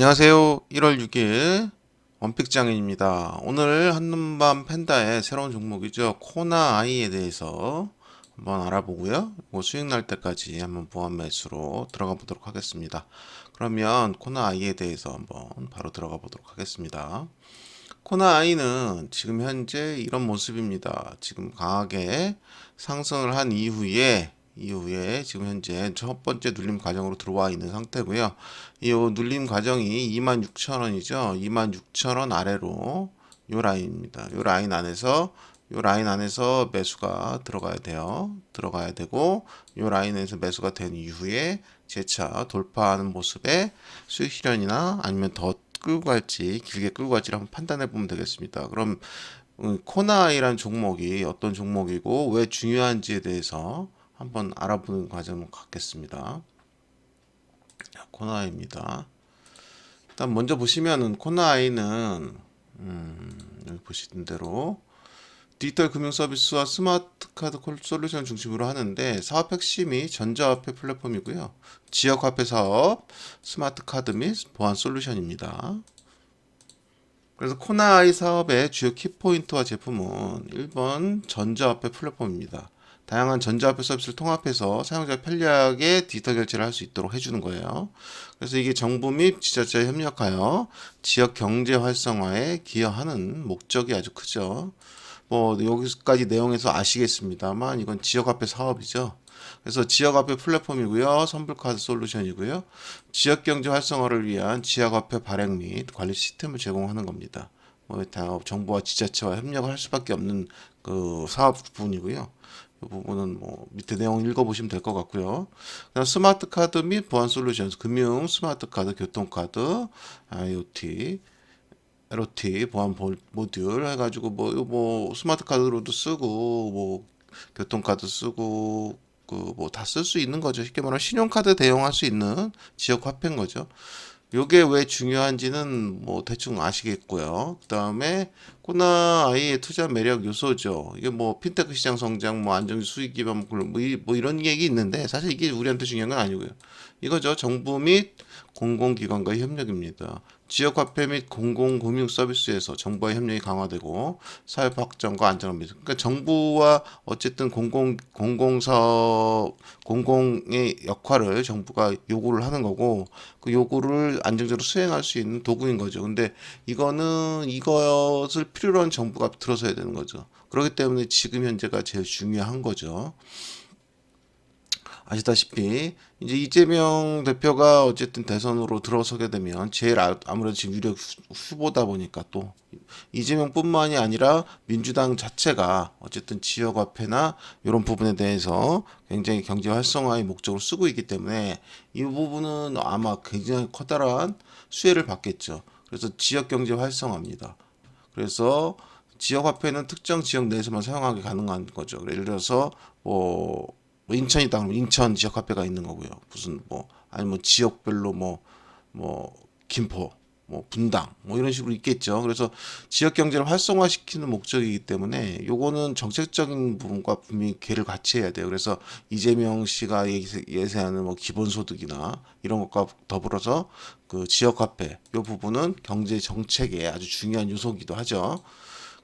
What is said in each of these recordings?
안녕하세요. 1월 6일 원픽장인입니다. 오늘 한눈밤 팬다의 새로운 종목이죠. 코나 아이에 대해서 한번 알아보고요. 이거 수익 날 때까지 한번 보완 매수로 들어가 보도록 하겠습니다. 그러면 코나 아이에 대해서 한번 바로 들어가 보도록 하겠습니다. 코나 아이는 지금 현재 이런 모습입니다. 지금 강하게 상승을 한 이후에 지금 현재 첫 번째 눌림 과정으로 들어와 있는 상태고요. 이 눌림 과정이 26,000원이죠. 26,000원 아래로 요 라인입니다. 요 라인 안에서 매수가 들어가야 돼요. 들어가야 되고 요 라인에서 매수가 된 이후에 재차 돌파하는 모습에 수익 실현이나 아니면 더 끌고 갈지 길게 끌고 갈지를 한번 판단해 보면 되겠습니다. 그럼 코나이란 종목이 어떤 종목이고 왜 중요한지에 대해서 한번 알아보는 과정을 갖겠습니다. 코나이입니다. 일단 먼저 보시면은 코나이는 여기 보시는 대로 디지털 금융 서비스와 스마트 카드 솔루션 중심으로 하는데 사업 핵심이 전자화폐 플랫폼이고요. 지역 화폐 사업, 스마트 카드 및 보안 솔루션입니다. 그래서 코나아이 사업의 주요 키포인트와 제품은 1번 전자화폐 플랫폼입니다. 다양한 전자화폐 서비스를 통합해서 사용자 편리하게 디지털 결제를 할 수 있도록 해주는 거예요. 그래서 이게 정부 및 지자체에 협력하여 지역 경제 활성화에 기여하는 목적이 아주 크죠. 뭐 여기까지 내용에서 아시겠습니다만 이건 지역화폐 사업이죠. 그래서 지역화폐 플랫폼이고요. 선불카드 솔루션이고요. 지역경제 활성화를 위한 지역화폐 발행 및 관리 시스템을 제공하는 겁니다. 뭐 다 정부와 지자체와 협력을 할 수밖에 없는 그 사업 부분이고요. 이 부분은 뭐 밑에 내용 읽어보시면 될 것 같고요. 그다음 스마트 카드 및 보안 솔루션, 금융 스마트 카드, 교통카드, IoT, LOT 보안 모듈 해가지고 뭐 스마트 카드로도 쓰고 뭐 교통카드 쓰고 그 뭐 다 쓸 수 있는 거죠. 쉽게 말하면 신용카드 대용할 수 있는 지역 화폐인 거죠. 요게 왜 중요한지는 뭐 대충 아시겠고요. 그다음에 코나 아이의 투자 매력 요소죠. 이게 뭐 핀테크 시장 성장, 뭐 안정 수익 기반 뭐 이런 얘기 있는데 사실 이게 우리한테 중요한 건 아니고요. 이거죠. 정부 및 공공기관과의 협력입니다. 지역화폐 및 공공금융 서비스에서 정부와 협력이 강화되고 사회화 확장과 안정을 니다 그러니까 정부와 어쨌든 공공의 역할을 정부가 요구를 하는 거고 그 요구를 안정적으로 수행할 수 있는 도구인 거죠. 근데 이것을 필요로 한 정부가 들어서야 되는 거죠. 그렇기 때문에 지금 현재가 제일 중요한 거죠. 아시다시피 이제 이재명 대표가 어쨌든 대선으로 들어서게 되면 제일 아무래도 지금 유력 후보다 보니까 또 이재명뿐만이 아니라 민주당 자체가 어쨌든 지역화폐나 이런 부분에 대해서 굉장히 경제 활성화의 목적으로 쓰고 있기 때문에 이 부분은 아마 굉장히 커다란 수혜를 받겠죠. 그래서 지역 경제 활성화입니다. 그래서 지역 화폐는 특정 지역 내에서만 사용하기 가능한 거죠. 예를 들어서 뭐 인천이다 그러면 인천 지역 화폐가 있는 거고요. 무슨 뭐 아니면 지역별로 뭐 김포 뭐 분당 뭐 이런 식으로 있겠죠. 그래서 지역 경제를 활성화시키는 목적이기 때문에 요거는 정책적인 부분과 분명히 궤를 같이 해야 돼요. 그래서 이재명 씨가 예세하는 뭐 기본소득이나 이런 것과 더불어서 그 지역 화폐 요 부분은 경제 정책의 아주 중요한 요소기도 하죠.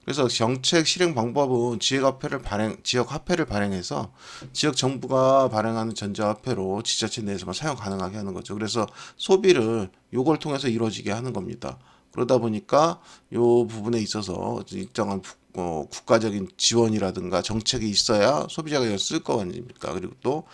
그래서 정책 실행 방법은 지역 화폐를 발행해서 지역 정부가 발행하는 전자화폐로 지자체 내에서만 사용 가능하게 하는 거죠. 그래서 소비를 요걸 통해서 이루어지게 하는 겁니다. 그러다 보니까 요 부분에 있어서 일정한 국가적인 지원이라든가 정책이 있어야 소비자가 이걸 쓸 거 아닙니까? 그리고 또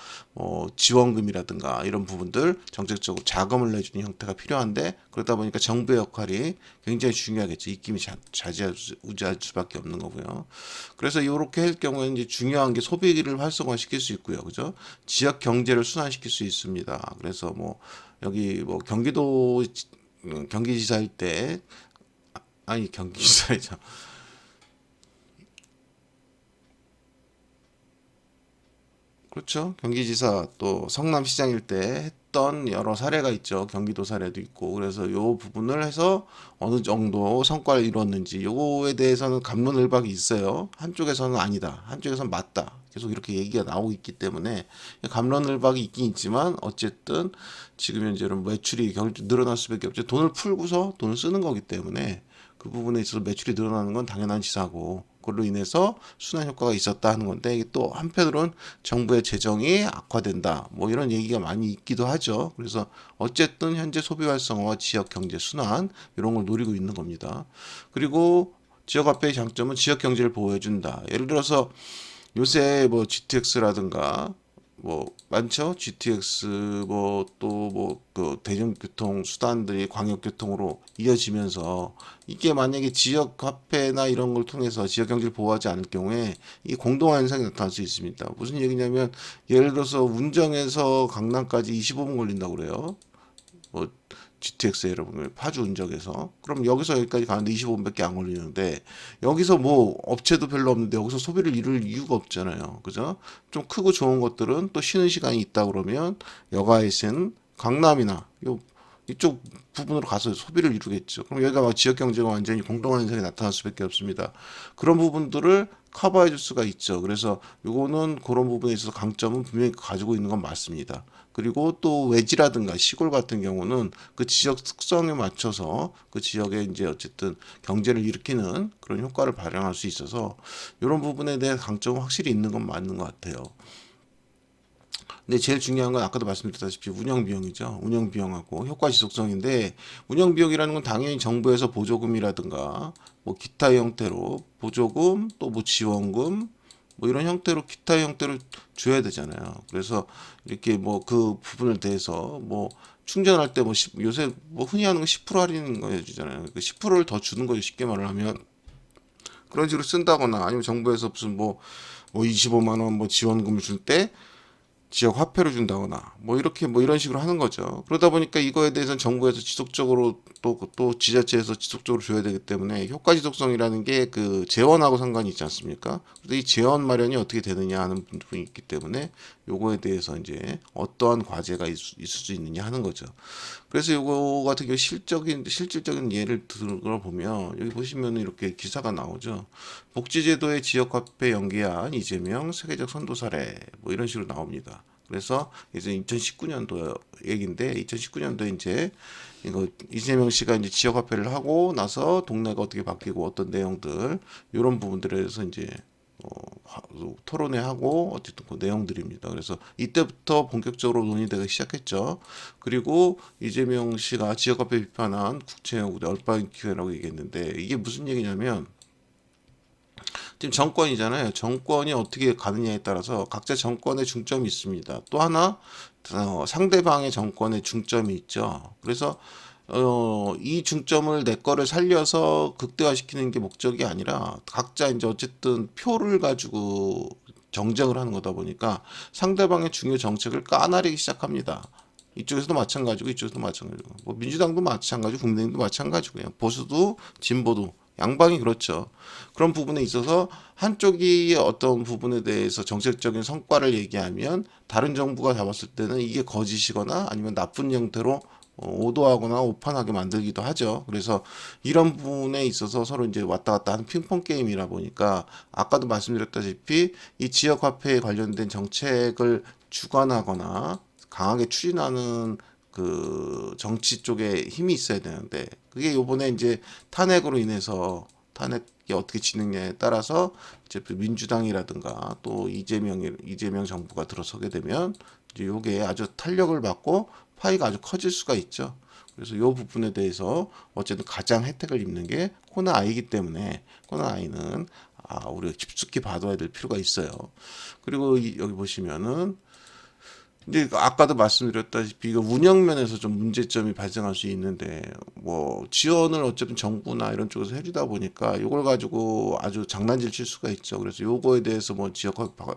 지원금이라든가 이런 부분들 정책적으로 자금을 내주는 형태가 필요한데 그러다 보니까 정부의 역할이 굉장히 중요하겠죠. 입김이 좌지우지할 수밖에 없는 거고요. 그래서 이렇게 할 경우에는 이제 중요한 게 소비를 활성화시킬 수 있고요. 그죠? 지역 경제를 순환시킬 수 있습니다. 그래서 뭐 여기 뭐 경기지사일 때 아니 경기지사이죠. 그렇죠. 경기지사 또 성남시장일 때 했던 여러 사례가 있죠. 경기도 사례도 있고. 그래서 요 부분을 해서 어느 정도 성과를 이뤘는지 요거에 대해서는 갑론을박이 있어요. 한쪽에서는 아니다. 한쪽에서는 맞다. 계속 이렇게 얘기가 나오고 있기 때문에 갑론을박이 있긴 있지만 어쨌든 지금 현재는 매출이 늘어날 수밖에 없죠. 돈을 풀고서 돈을 쓰는 거기 때문에 그 부분에 있어서 매출이 늘어나는 건 당연한 지사고 그걸로 인해서 순환 효과가 있었다 하는 건데 이게 또 한편으로는 정부의 재정이 악화된다 뭐 이런 얘기가 많이 있기도 하죠. 그래서 어쨌든 현재 소비 활성화와 지역 경제 순환 이런 걸 노리고 있는 겁니다. 그리고 지역 화폐의 장점은 지역 경제를 보호해준다. 예를 들어서 요새 뭐 GTX라든가 뭐 많죠. GTX 뭐 또 뭐 그 대중교통 수단들이 광역교통으로 이어지면서 이게 만약에 지역 화폐나 이런 걸 통해서 지역 경제를 보호하지 않을 경우에 이 공동화 현상이 나타날 수 있습니다. 무슨 얘기냐면 예를 들어서 운정에서 강남까지 25분 걸린다고 그래요. 뭐 GTX 여러분 파주 운정에서 그럼 여기서 여기까지 가는데 25분밖에 안 걸리는데 여기서 뭐 업체도 별로 없는데 여기서 소비를 이룰 이유가 없잖아요. 그죠? 좀 크고 좋은 것들은 또 쉬는 시간이 있다 그러면 여가에서는 강남이나 요 이쪽 부분으로 가서 소비를 이루겠죠. 그럼 여기가 막 지역 경제가 완전히 공동화 현상이 나타날 수밖에 없습니다. 그런 부분들을 커버해 줄 수가 있죠. 그래서 요거는 그런 부분에 있어서 강점은 분명히 가지고 있는 건 맞습니다. 그리고 또 외지라든가 시골 같은 경우는 그 지역 특성에 맞춰서 그 지역에 이제 어쨌든 경제를 일으키는 그런 효과를 발휘할 수 있어서 이런 부분에 대한 강점은 확실히 있는 건 맞는 것 같아요. 근데 제일 중요한 건 아까도 말씀드렸다시피 운영 비용이죠. 운영 비용하고 효과 지속성인데 운영 비용이라는 건 당연히 정부에서 보조금이라든가 뭐 기타 형태로 보조금 또 뭐 지원금 뭐 이런 형태로 기타 형태로 줘야 되잖아요. 그래서 이렇게 뭐 그 부분을 대해서 뭐 충전할 때 뭐 요새 뭐 흔히 하는 거 10% 할인인 거 해주잖아요. 그 10%를 더 주는 거죠. 쉽게 말을 하면 그런 식으로 쓴다거나 아니면 정부에서 무슨 뭐 25만 원 뭐 지원금을 줄때 지역 화폐로 준다거나 뭐 이렇게 뭐 이런 식으로 하는 거죠. 그러다 보니까 이거에 대해서는 정부에서 지속적으로 또 지자체에서 지속적으로 줘야 되기 때문에 효과 지속성이라는 게 그 재원하고 상관이 있지 않습니까? 그래서 이 재원 마련이 어떻게 되느냐 하는 부분이 있기 때문에 요거에 대해서 이제 어떠한 과제가 있을 수 있느냐 하는 거죠. 그래서 요거 같은 경우 실질적인 예를 들어보면 여기 보시면 이렇게 기사가 나오죠. 복지제도의 지역화폐 연계한 이재명 세계적 선도 사례 뭐 이런 식으로 나옵니다. 그래서 이제 2019년도 얘기인데 2019년도에 이제 이거 이재명 씨가 이제 지역화폐를 하고 나서 동네가 어떻게 바뀌고 어떤 내용들 이런 부분들에 대해서 이제 토론회하고 어쨌든 그 내용들입니다. 그래서 이때부터 본격적으로 논의되기 시작했죠. 그리고 이재명 씨가 지역화폐 비판한 국채연구대 얼빠인 기회라고 얘기했는데 이게 무슨 얘기냐면 지금 정권이잖아요. 정권이 어떻게 가느냐에 따라서 각자 정권의 중점이 있습니다. 또 하나 상대방의 정권의 중점이 있죠. 그래서 이 중점을 내 거를 살려서 극대화시키는 게 목적이 아니라 각자 이제 어쨌든 표를 가지고 정쟁을 하는 거다 보니까 상대방의 중요 정책을 까나리기 시작합니다. 이쪽에서도 마찬가지고 이쪽에서도 마찬가지고 뭐 민주당도 마찬가지고 국민의힘도 마찬가지고요. 보수도 진보도 양방이 그렇죠. 그런 부분에 있어서 한쪽이 어떤 부분에 대해서 정책적인 성과를 얘기하면 다른 정부가 잡았을 때는 이게 거짓이거나 아니면 나쁜 형태로 오도하거나 오판하게 만들기도 하죠. 그래서 이런 부분에 있어서 서로 이제 왔다 갔다 하는 핑퐁 게임이라 보니까 아까도 말씀드렸다시피 이 지역 화폐에 관련된 정책을 주관하거나 강하게 추진하는 그 정치 쪽에 힘이 있어야 되는데 그게 요번에 이제 탄핵으로 인해서 탄핵이 어떻게 진행냐에 따라서 이제 민주당이라든가 또 이재명 정부가 들어서게 되면 이제 요게 아주 탄력을 받고 파이가 아주 커질 수가 있죠. 그래서 요 부분에 대해서 어쨌든 가장 혜택을 입는 게 코너 아이기 때문에 코너 아이는 우리가 깊숙이 봐둬야 될 필요가 있어요. 그리고 여기 보시면은 이제 아까도 말씀드렸다시피 이거 운영면에서 좀 문제점이 발생할 수 있는데 뭐 지원을 어차피 정부나 이런 쪽에서 해주다 보니까 이걸 가지고 아주 장난질 칠 수가 있죠. 그래서 요거에 대해서 뭐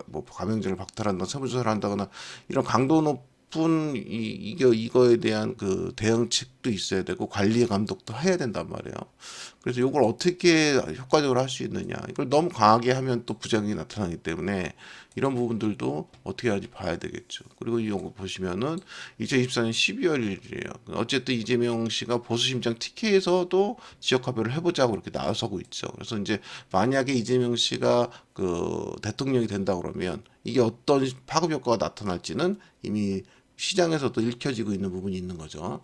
뭐 가맹점을 박탈한다, 세무조사를 한다거나 이런 강도 높은 이거에 대한 그 대응책 감독도 있어야 되고 관리 감독도 해야 된단 말이에요. 그래서 이걸 어떻게 효과적으로 할 수 있느냐. 이걸 너무 강하게 하면 또 부작용이 나타나기 때문에 이런 부분들도 어떻게 하는지 봐야 되겠죠. 그리고 이거 보시면은 2024년 12월 1일이에요. 어쨌든 이재명 씨가 보수심장 TK에서도 지역화폐를 해보자고 그렇게 나서고 있죠. 그래서 이제 만약에 이재명 씨가 그 대통령이 된다 그러면 이게 어떤 파급 효과가 나타날지는 이미 시장에서도 읽혀지고 있는 부분이 있는 거죠.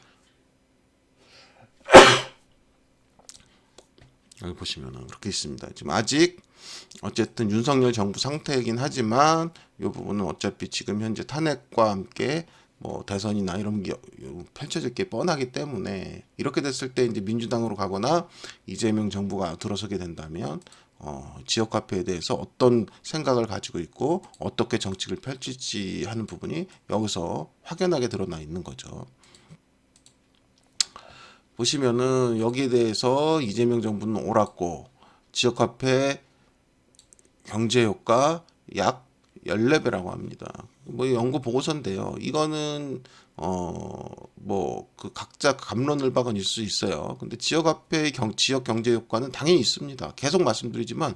여기 보시면은 그렇게 있습니다. 지금 아직 어쨌든 윤석열 정부 상태이긴 하지만 이 부분은 어차피 지금 현재 탄핵과 함께 뭐 대선이나 이런 게 펼쳐질 게 뻔하기 때문에 이렇게 됐을 때 이제 민주당으로 가거나 이재명 정부가 들어서게 된다면 지역 화폐에 대해서 어떤 생각을 가지고 있고 어떻게 정책을 펼칠지 하는 부분이 여기서 확연하게 드러나 있는 거죠. 보시면은 여기에 대해서 이재명 정부는 옳았고 지역화폐 경제효과 약 14배라고 합니다. 뭐 연구 보고서인데요. 이거는 뭐 그 각자 갑론을박은 있을 수 있어요. 근데 지역화폐의 지역 경제 효과는 당연히 있습니다. 계속 말씀드리지만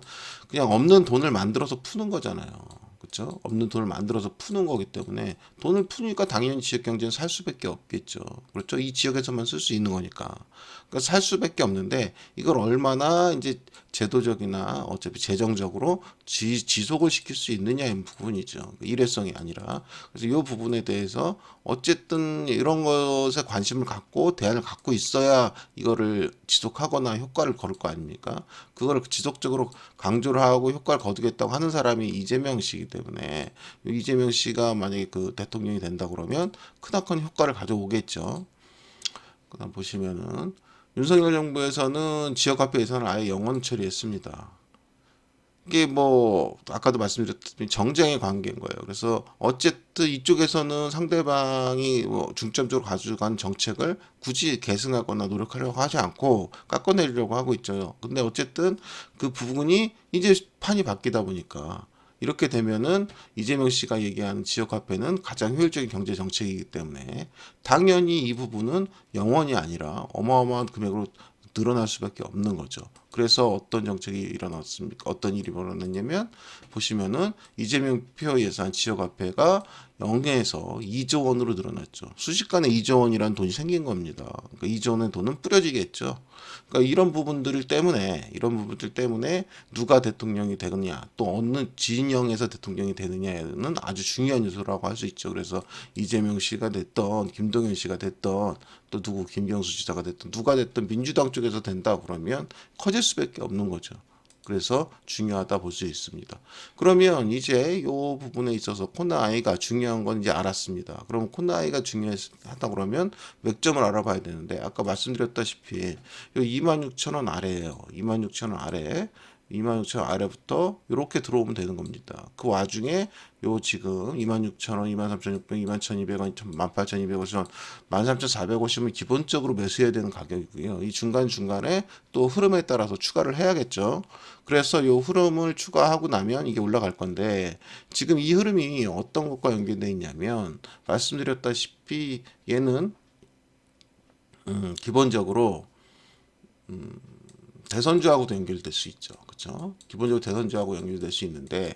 그냥 없는 돈을 만들어서 푸는 거잖아요. 그렇죠? 없는 돈을 만들어서 푸는 거기 때문에 돈을 푸니까 당연히 지역 경제는 살 수밖에 없겠죠. 그렇죠? 이 지역에서만 쓸 수 있는 거니까. 그러니까 살 수밖에 없는데 이걸 얼마나 이제 제도적이나 어차피 재정적으로 지속을 시킬 수 있느냐의 부분이죠. 일회성이 아니라. 그래서 이 부분에 대해서 어쨌든 이런 것에 관심을 갖고 대안을 갖고 있어야 이거를 지속하거나 효과를 거둘 거 아닙니까? 그걸 지속적으로 강조를 하고 효과를 거두겠다고 하는 사람이 이재명 씨이기 때문에 이재명 씨가 만약에 그 대통령이 된다 그러면 크나큰 효과를 가져오겠죠. 그다음 보시면은 윤석열 정부에서는 지역화폐 예산을 아예 영원 처리했습니다. 이게 뭐 아까도 말씀드렸듯이 정쟁의 관계인 거예요. 그래서 어쨌든 이쪽에서는 상대방이 뭐 중점적으로 가져간 정책을 굳이 계승하거나 노력하려고 하지 않고 깎아내리려고 하고 있죠. 근데 어쨌든 그 부분이 이제 판이 바뀌다 보니까 이렇게 되면은 이재명 씨가 얘기하는 지역화폐는 가장 효율적인 경제 정책이기 때문에 당연히 이 부분은 영원이 아니라 어마어마한 금액으로 늘어날 수밖에 없는 거죠. 그래서 어떤 정책이 일어났습니까? 어떤 일이 벌어졌냐면 보시면은 이재명 표 예산 지역화폐가 0에서 2조 원으로 늘어났죠. 순식간에 2조 원이라는 돈이 생긴 겁니다. 그러니까 2조 원의 돈은 뿌려지겠죠. 그러니까 이런 부분들 때문에 누가 대통령이 되느냐, 또 어느 진영에서 대통령이 되느냐는 아주 중요한 요소라고 할 수 있죠. 그래서 이재명 씨가 됐던 김동연 씨가 됐던 또 누구 김경수 지사가 됐든 누가 됐든 민주당 쪽에서 된다 그러면 커질 수밖에 없는 거죠. 그래서 중요하다 볼 수 있습니다. 그러면 이제 이 부분에 있어서 코나이가 중요한 건 이제 알았습니다. 그럼 코나이가 중요하다 그러면 맥점을 알아봐야 되는데 아까 말씀드렸다시피 26,000원 아래예요. 26,000원 아래. 26,000원 아래부터 이렇게 들어오면 되는 겁니다. 그 와중에 요 지금 26,000원, 23,600원, 21,200원, 18,250원, 13,450원 기본적으로 매수해야 되는 가격이고요. 이 중간중간에 또 흐름에 따라서 추가를 해야겠죠. 그래서 요 흐름을 추가하고 나면 이게 올라갈 건데 지금 이 흐름이 어떤 것과 연결되어 있냐면 말씀드렸다시피 얘는 기본적으로 대선주하고도 연결될 수 있죠. 그렇죠? 기본적으로 대선주하고 연결될 수 있는데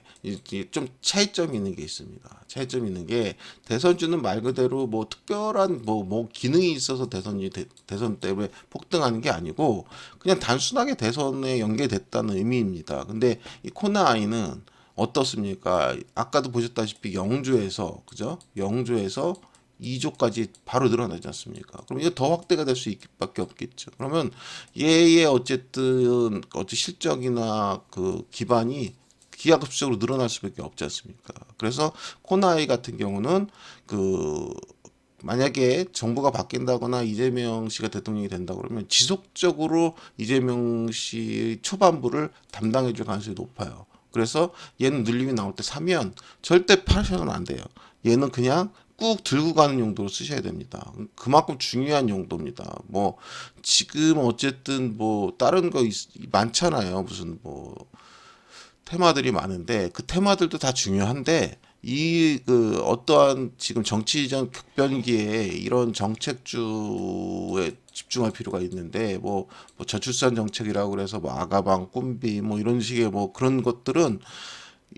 좀 차이점이 있는 게 있습니다. 차이점이 있는 게 대선주는 말 그대로 뭐 특별한 뭐 기능이 있어서 대선 때문에 폭등하는 게 아니고 그냥 단순하게 대선에 연계됐다는 의미입니다. 근데 이 코나아이는 어떻습니까? 아까도 보셨다시피 영주에서 그죠? 영주에서 2조까지 바로 늘어나지 않습니까? 그럼 이거 더 확대가 될 수밖에 없겠죠. 그러면 얘의 어쨌든 실적이나 그 기반이 기하급수적으로 늘어날 수밖에 없지 않습니까? 그래서 코나이 같은 경우는 그 만약에 정부가 바뀐다거나 이재명 씨가 대통령이 된다 그러면 지속적으로 이재명 씨 초반부를 담당해 줄 가능성이 높아요. 그래서 얘는 늘림이 나올 때 사면 절대 파셔는 안 돼요. 얘는 그냥 꾹 들고 가는 용도로 쓰셔야 됩니다. 그만큼 중요한 용도입니다. 뭐 지금 어쨌든 뭐 다른 거 많잖아요. 무슨 뭐 테마들이 많은데 그 테마들도 다 중요한데 그 어떠한 지금 정치적 격변기에 이런 정책주에 집중할 필요가 있는데 뭐 저출산 정책이라고 그래서 뭐 아가방 꿈비 뭐 이런 식의 뭐 그런 것들은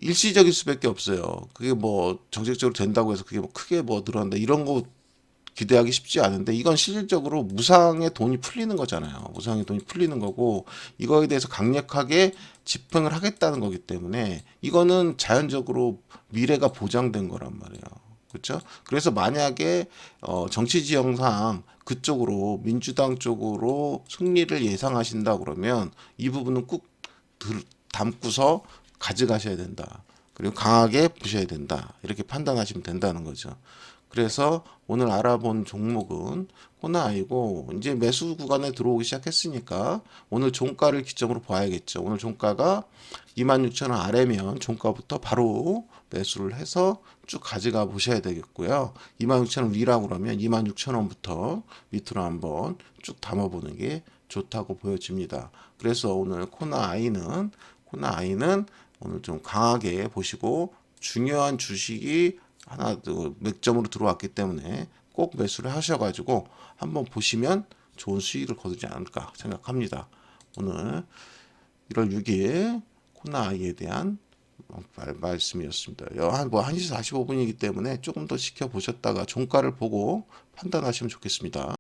일시적일 수밖에 없어요. 그게 뭐 정책적으로 된다고 해서 그게 뭐 크게 뭐 늘어난다 이런 거 기대하기 쉽지 않은데 이건 실질적으로 무상의 돈이 풀리는 거잖아요. 무상의 돈이 풀리는 거고 이거에 대해서 강력하게 집행을 하겠다는 거기 때문에 이거는 자연적으로 미래가 보장된 거란 말이에요. 그렇죠? 그래서 만약에 정치 지형상 그쪽으로 민주당 쪽으로 승리를 예상하신다 그러면 이 부분은 꼭 담고서 가져가셔야 된다. 그리고 강하게 보셔야 된다. 이렇게 판단하시면 된다는 거죠. 그래서 오늘 알아본 종목은 호나아이고 이제 매수 구간에 들어오기 시작했으니까 오늘 종가를 기점으로 봐야겠죠. 오늘 종가가 26,000원 아래면 종가부터 바로 매수를 해서 쭉 가져가 보셔야 되겠고요. 26,000원 위라고 그러면 26,000원부터 밑으로 한번 쭉 담아보는 게 좋다고 보여집니다. 그래서 오늘 코나아이는 오늘 좀 강하게 보시고 중요한 주식이 하나 맥점으로 들어왔기 때문에 꼭 매수를 하셔가지고 한번 보시면 좋은 수익을 거두지 않을까 생각합니다. 오늘 1월 6일 코나아이에 대한 말씀이었습니다. 뭐 1시 45분이기 때문에 조금 더 지켜보셨다가 종가를 보고 판단하시면 좋겠습니다.